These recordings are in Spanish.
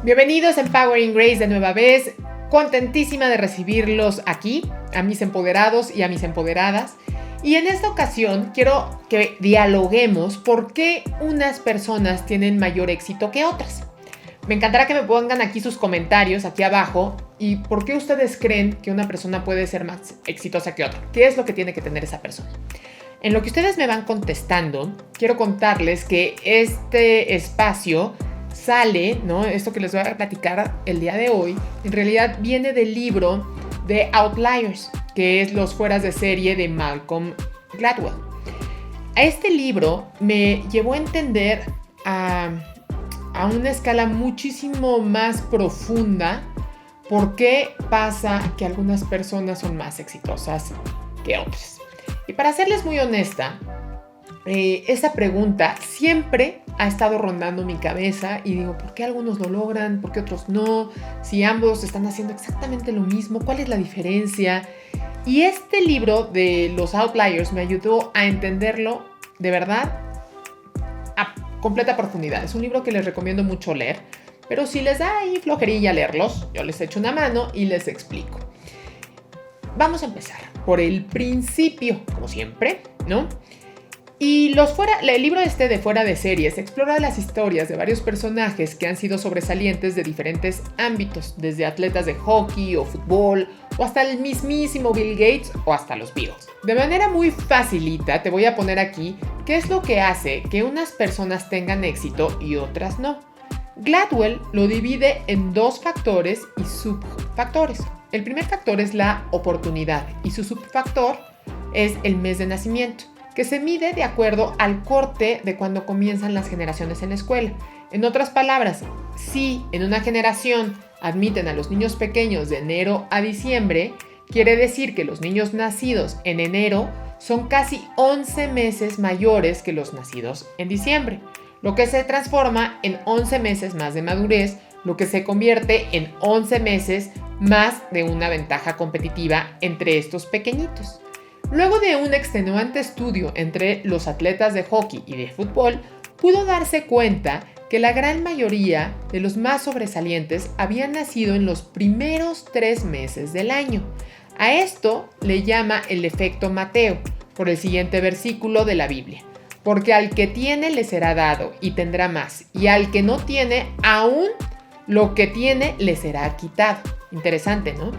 Bienvenidos a Empowering Grace de nueva vez. Contentísima de recibirlos aquí, a mis empoderados y a mis empoderadas. Y en esta ocasión quiero que dialoguemos por qué unas personas tienen mayor éxito que otras. Me encantará que me pongan aquí sus comentarios, aquí abajo, y por qué ustedes creen que una persona puede ser más exitosa que otra. ¿Qué es lo que tiene que tener esa persona? En lo que ustedes me van contestando, quiero contarles que este espacio sale, ¿no? Esto que les voy a platicar el día de hoy, en realidad viene del libro de Outliers, que es Los fueras de serie de Malcolm Gladwell. A este libro me llevó a entender a una escala muchísimo más profunda por qué pasa que algunas personas son más exitosas que otras. Y para serles muy honesta, esa pregunta siempre ha estado rondando mi cabeza y digo, ¿por qué algunos lo logran? ¿Por qué otros no? Si ambos están haciendo exactamente lo mismo, ¿cuál es la diferencia? Y este libro de los Outliers me ayudó a entenderlo de verdad a completa profundidad. Es un libro que les recomiendo mucho leer, pero si les da ahí flojerilla leerlos, yo les echo una mano y les explico. Vamos a empezar por el principio, como siempre, ¿no? Y el libro de Fuera de Series explora las historias de varios personajes que han sido sobresalientes de diferentes ámbitos, desde atletas de hockey o fútbol, o hasta el mismísimo Bill Gates o hasta los Beatles. De manera muy facilita te voy a poner aquí qué es lo que hace que unas personas tengan éxito y otras no. Gladwell lo divide en dos factores y subfactores. El primer factor es la oportunidad y su subfactor es el mes de nacimiento, que se mide de acuerdo al corte de cuando comienzan las generaciones en la escuela. En otras palabras, si en una generación admiten a los niños pequeños de enero a diciembre, quiere decir que los niños nacidos en enero son casi 11 meses mayores que los nacidos en diciembre, lo que se transforma en 11 meses más de madurez, lo que se convierte en 11 meses más de una ventaja competitiva entre estos pequeñitos. Luego de un extenuante estudio entre los atletas de hockey y de fútbol, pudo darse cuenta que la gran mayoría de los más sobresalientes habían nacido en los primeros 3 meses del año. A esto le llama el efecto Mateo, por el siguiente versículo de la Biblia. Porque al que tiene le será dado y tendrá más, y al que no tiene, aún lo que tiene le será quitado. Interesante, ¿no?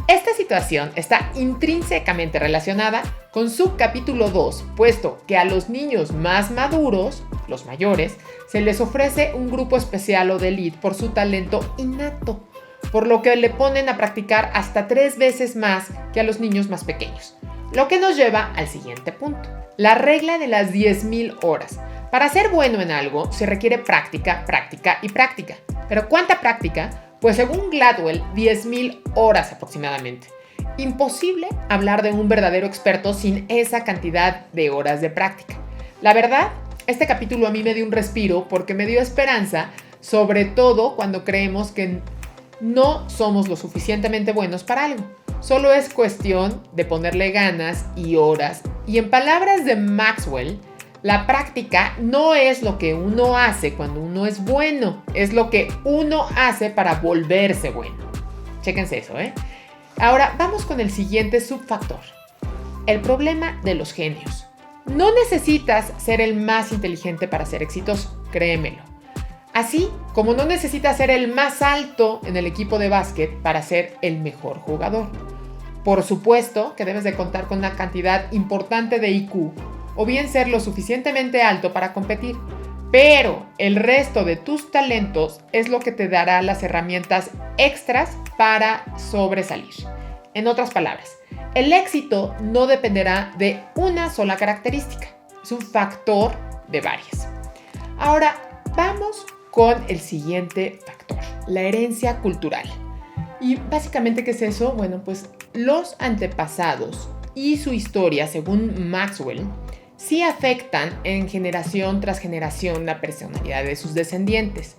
Esta situación está intrínsecamente relacionada con su capítulo 2, puesto que a los niños más maduros, los mayores, se les ofrece un grupo especial o de elite por su talento innato, por lo que le ponen a practicar hasta 3 veces más que a los niños más pequeños. Lo que nos lleva al siguiente punto, la regla de las 10,000 horas. Para ser bueno en algo se requiere práctica, práctica y práctica. ¿Pero cuánta práctica? Pues según Gladwell, 10,000 horas aproximadamente. Imposible hablar de un verdadero experto sin esa cantidad de horas de práctica. La verdad, este capítulo a mí me dio un respiro porque me dio esperanza, sobre todo cuando creemos que no somos lo suficientemente buenos para algo. Solo es cuestión de ponerle ganas y horas. Y en palabras de Maxwell, la práctica no es lo que uno hace cuando uno es bueno, es lo que uno hace para volverse bueno. Chéquense eso, ¿eh? Ahora vamos con el siguiente subfactor. El problema de los genios. No necesitas ser el más inteligente para ser exitoso, créemelo. Así como no necesitas ser el más alto en el equipo de básquet para ser el mejor jugador. Por supuesto que debes de contar con una cantidad importante de IQ, o bien ser lo suficientemente alto para competir, pero el resto de tus talentos es lo que te dará las herramientas extras para sobresalir. En otras palabras, el éxito no dependerá de una sola característica, es un factor de varias. Ahora vamos con el siguiente factor, la herencia cultural. Y básicamente, ¿qué es eso? Bueno, pues los antepasados y su historia, según Maxwell, sí afectan en generación tras generación la personalidad de sus descendientes.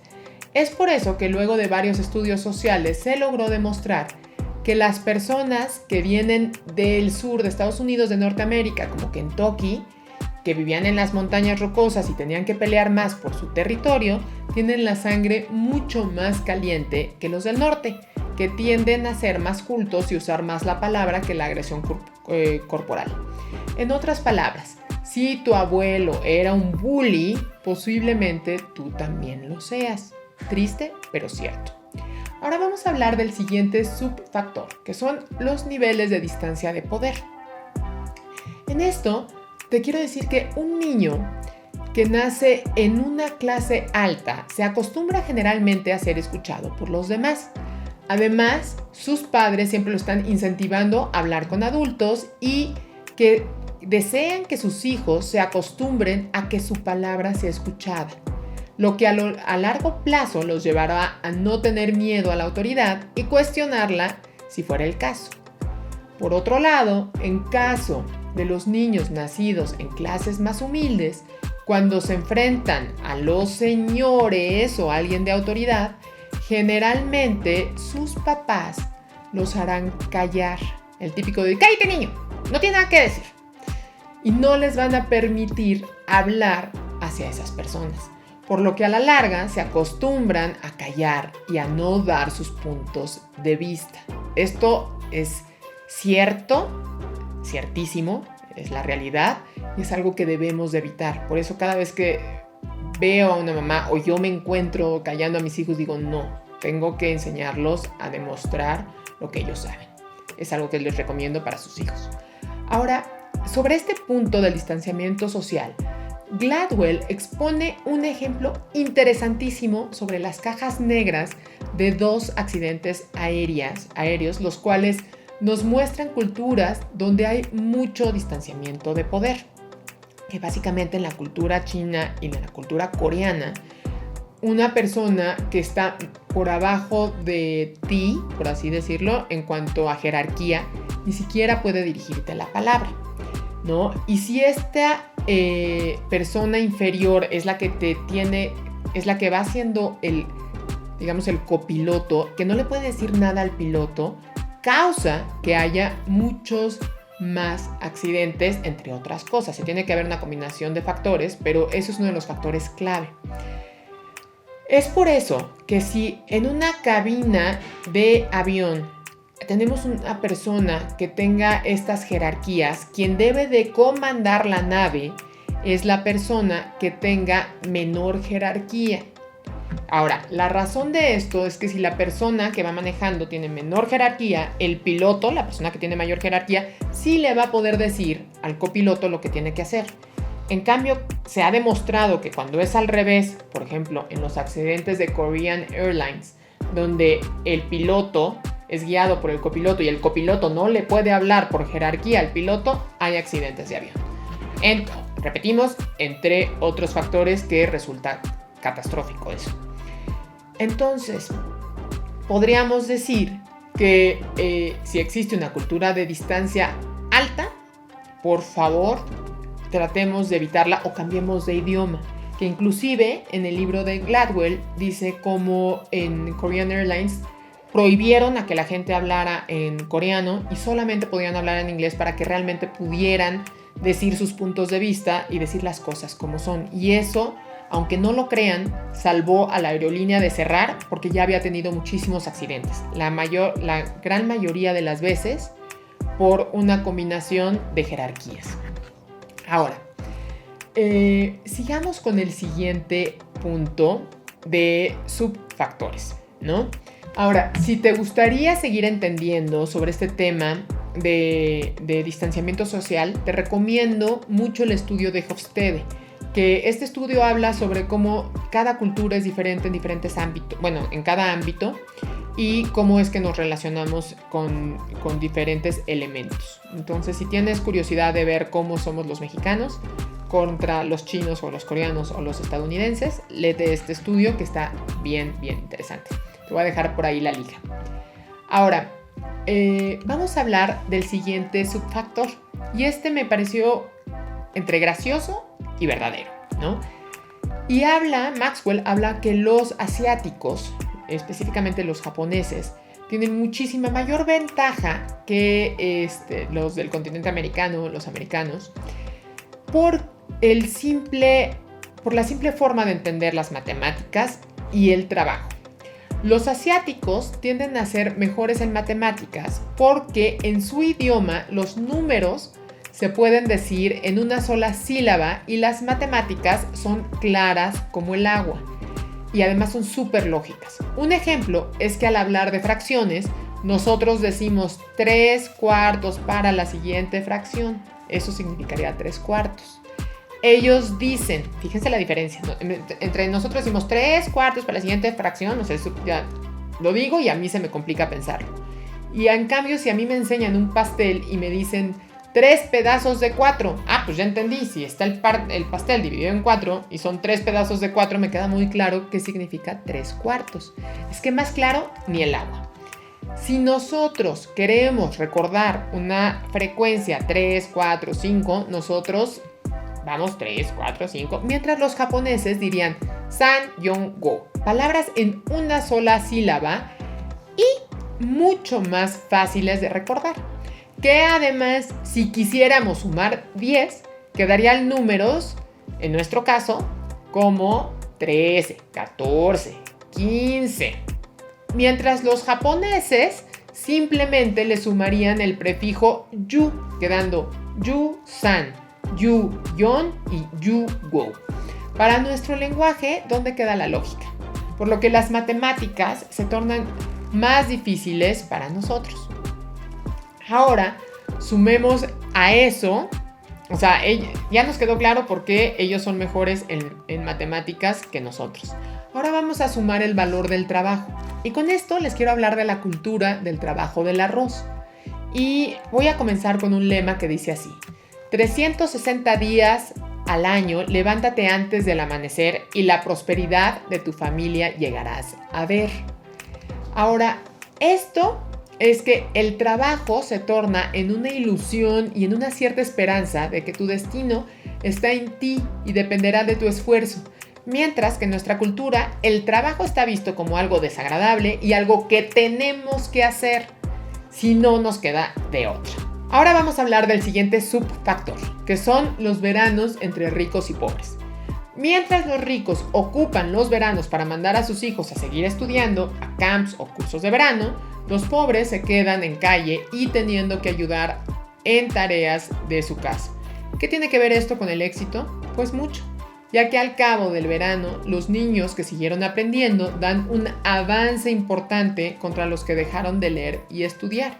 Es por eso que luego de varios estudios sociales se logró demostrar que las personas que vienen del sur de Estados Unidos, de Norteamérica, como Kentucky, que vivían en las montañas rocosas y tenían que pelear más por su territorio, tienen la sangre mucho más caliente que los del norte, que tienden a ser más cultos y usar más la palabra que la agresión corporal. En otras palabras, si tu abuelo era un bully, posiblemente tú también lo seas. Triste, pero cierto. Ahora vamos a hablar del siguiente subfactor, que son los niveles de distancia de poder. En esto, te quiero decir que un niño que nace en una clase alta se acostumbra generalmente a ser escuchado por los demás. Además, sus padres siempre lo están incentivando a hablar con adultos y que desean que sus hijos se acostumbren a que su palabra sea escuchada, lo que a largo plazo los llevará a no tener miedo a la autoridad y cuestionarla si fuera el caso. Por otro lado, en caso de los niños nacidos en clases más humildes, cuando se enfrentan a los señores o alguien de autoridad, generalmente sus papás los harán callar. El típico de "cállate, niño, no tiene nada que decir". Y no les van a permitir hablar hacia esas personas, por lo que a la larga se acostumbran a callar y a no dar sus puntos de vista. Esto es cierto, ciertísimo, es la realidad y es algo que debemos de evitar. Por eso cada vez que veo a una mamá o yo me encuentro callando a mis hijos, digo no, tengo que enseñarlos a demostrar lo que ellos saben. Es algo que les recomiendo para sus hijos. Ahora, sobre este punto del distanciamiento social, Gladwell expone un ejemplo interesantísimo sobre las cajas negras de 2 accidentes aéreos, los cuales nos muestran culturas donde hay mucho distanciamiento de poder. Que básicamente en la cultura china y en la cultura coreana, una persona que está por abajo de ti, por así decirlo, en cuanto a jerarquía, ni siquiera puede dirigirte la palabra, ¿no? Y si esta persona inferior es la que es la que va siendo el copiloto, que no le puede decir nada al piloto, causa que haya muchos más accidentes, entre otras cosas. Se tiene que haber una combinación de factores, pero eso es uno de los factores clave. Es por eso que si en una cabina de avión tenemos una persona que tenga estas jerarquías, quien debe de comandar la nave es la persona que tenga menor jerarquía. Ahora, la razón de esto es que si la persona que va manejando tiene menor jerarquía, el piloto, la persona que tiene mayor jerarquía, sí le va a poder decir al copiloto lo que tiene que hacer. En cambio, se ha demostrado que cuando es al revés, por ejemplo, en los accidentes de Korean Airlines, donde el piloto es guiado por el copiloto y el copiloto no le puede hablar por jerarquía al piloto, hay accidentes de avión. Repetimos, entre otros factores que resulta catastrófico eso. Entonces, podríamos decir que si existe una cultura de distancia alta, por favor, tratemos de evitarla o cambiemos de idioma. Que inclusive en el libro de Gladwell dice cómo en Korean Airlines prohibieron a que la gente hablara en coreano y solamente podían hablar en inglés para que realmente pudieran decir sus puntos de vista y decir las cosas como son. Y eso, aunque no lo crean, salvó a la aerolínea de cerrar porque ya había tenido muchísimos accidentes. La gran mayoría de las veces por una combinación de jerarquías. Ahora, sigamos con el siguiente punto de subfactores, ¿no? Ahora, si te gustaría seguir entendiendo sobre este tema de distanciamiento social, te recomiendo mucho el estudio de Hofstede, que este estudio habla sobre cómo cada cultura es diferente en diferentes ámbitos, bueno, en cada ámbito, y cómo es que nos relacionamos con diferentes elementos. Entonces, si tienes curiosidad de ver cómo somos los mexicanos contra los chinos o los coreanos o los estadounidenses, léete este estudio que está bien, bien interesante. Te voy a dejar por ahí la liga. Ahora, vamos a hablar del siguiente subfactor. Y este me pareció entre gracioso y verdadero, ¿no? Y Maxwell habla que los asiáticos, específicamente los japoneses, tienen muchísima mayor ventaja que los del continente americano, los americanos, por por la simple forma de entender las matemáticas y el trabajo. Los asiáticos tienden a ser mejores en matemáticas porque en su idioma los números se pueden decir en una sola sílaba y las matemáticas son claras como el agua y además son súper lógicas. Un ejemplo es que al hablar de fracciones nosotros decimos 3/4 para la siguiente fracción. Eso significaría 3/4. Ellos dicen, fíjense la diferencia, ¿no? Entre nosotros decimos 3/4 para la siguiente fracción, no sé, ya lo digo y a mí se me complica pensarlo. Y en cambio, si a mí me enseñan un pastel y me dicen 3 pedazos de 4, pues ya entendí, si está el pastel dividido en 4 y son 3 pedazos de 4, me queda muy claro qué significa 3/4. Es que más claro, ni el agua. Si nosotros queremos recordar una frecuencia 3, 4, 5, nosotros vamos 3, 4, 5, mientras los japoneses dirían san, yon, go. Palabras en una sola sílaba y mucho más fáciles de recordar. Que además, si quisiéramos sumar 10, quedarían números, en nuestro caso, como 13, 14, 15. Mientras los japoneses simplemente le sumarían el prefijo yu, quedando yu-san, yu-yon y yu-go. Para nuestro lenguaje, ¿dónde queda la lógica? Por lo que las matemáticas se tornan más difíciles para nosotros. Ahora, sumemos a eso, o sea, ya nos quedó claro por qué ellos son mejores en matemáticas que nosotros. Ahora vamos a sumar el valor del trabajo. Y con esto les quiero hablar de la cultura del trabajo del arroz. Y voy a comenzar con un lema que dice así: 360 días al año, levántate antes del amanecer y la prosperidad de tu familia llegarás a ver. Ahora, esto es que el trabajo se torna en una ilusión y en una cierta esperanza de que tu destino está en ti y dependerá de tu esfuerzo. Mientras que en nuestra cultura el trabajo está visto como algo desagradable y algo que tenemos que hacer, si no nos queda de otra. Ahora vamos a hablar del siguiente subfactor, que son los veranos entre ricos y pobres. Mientras los ricos ocupan los veranos para mandar a sus hijos a seguir estudiando, a camps o cursos de verano, los pobres se quedan en calle y teniendo que ayudar en tareas de su casa. ¿Qué tiene que ver esto con el éxito? Pues mucho, ya que al cabo del verano, los niños que siguieron aprendiendo dan un avance importante contra los que dejaron de leer y estudiar.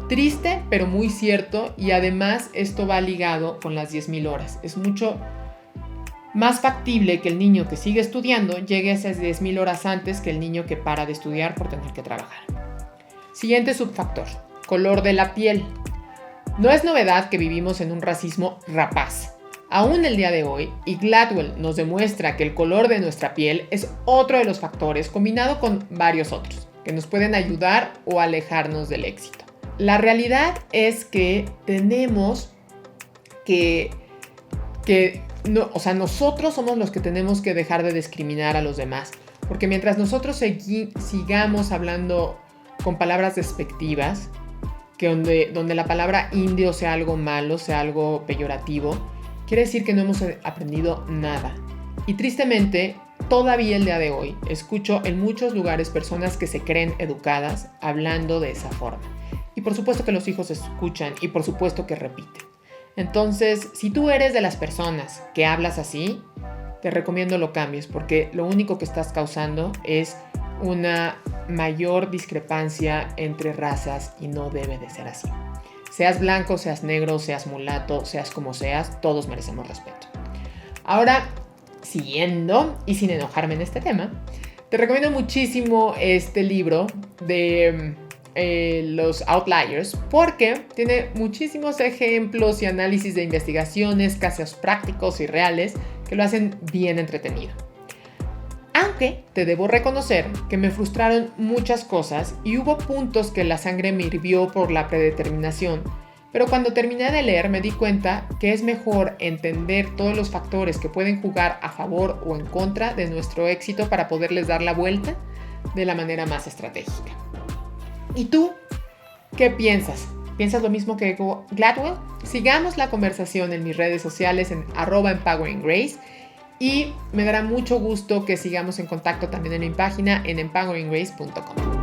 Triste, pero muy cierto, y además esto va ligado con las 10,000 horas. Es mucho más factible que el niño que sigue estudiando llegue a esas 10,000 horas antes que el niño que para de estudiar por tener que trabajar. Siguiente subfactor, color de la piel. No es novedad que vivimos en un racismo rapaz. Aún el día de hoy, y Gladwell nos demuestra que el color de nuestra piel es otro de los factores, combinado con varios otros, que nos pueden ayudar o alejarnos del éxito. La realidad es que tenemos nosotros somos los que tenemos que dejar de discriminar a los demás, porque mientras nosotros sigamos hablando con palabras despectivas, donde la palabra indio sea algo malo, sea algo peyorativo, quiere decir que no hemos aprendido nada. Y tristemente, todavía el día de hoy, escucho en muchos lugares personas que se creen educadas hablando de esa forma. Y por supuesto que los hijos escuchan y por supuesto que repiten. Entonces, si tú eres de las personas que hablas así, te recomiendo lo cambies, porque lo único que estás causando es una mayor discrepancia entre razas y no debe de ser así. Seas blanco, seas negro, seas mulato, seas como seas, todos merecemos respeto. Ahora, siguiendo y sin enojarme en este tema, te recomiendo muchísimo este libro de los Outliers, porque tiene muchísimos ejemplos y análisis de investigaciones, casos prácticos y reales que lo hacen bien entretenido. Aunque te debo reconocer que me frustraron muchas cosas y hubo puntos que la sangre me hirvió por la predeterminación, pero cuando terminé de leer me di cuenta que es mejor entender todos los factores que pueden jugar a favor o en contra de nuestro éxito para poderles dar la vuelta de la manera más estratégica. ¿Y tú qué piensas? ¿Piensas lo mismo que Gladwell? Sigamos la conversación en mis redes sociales en @empoweringrace y me dará mucho gusto que sigamos en contacto también en mi página en empoweringrace.com.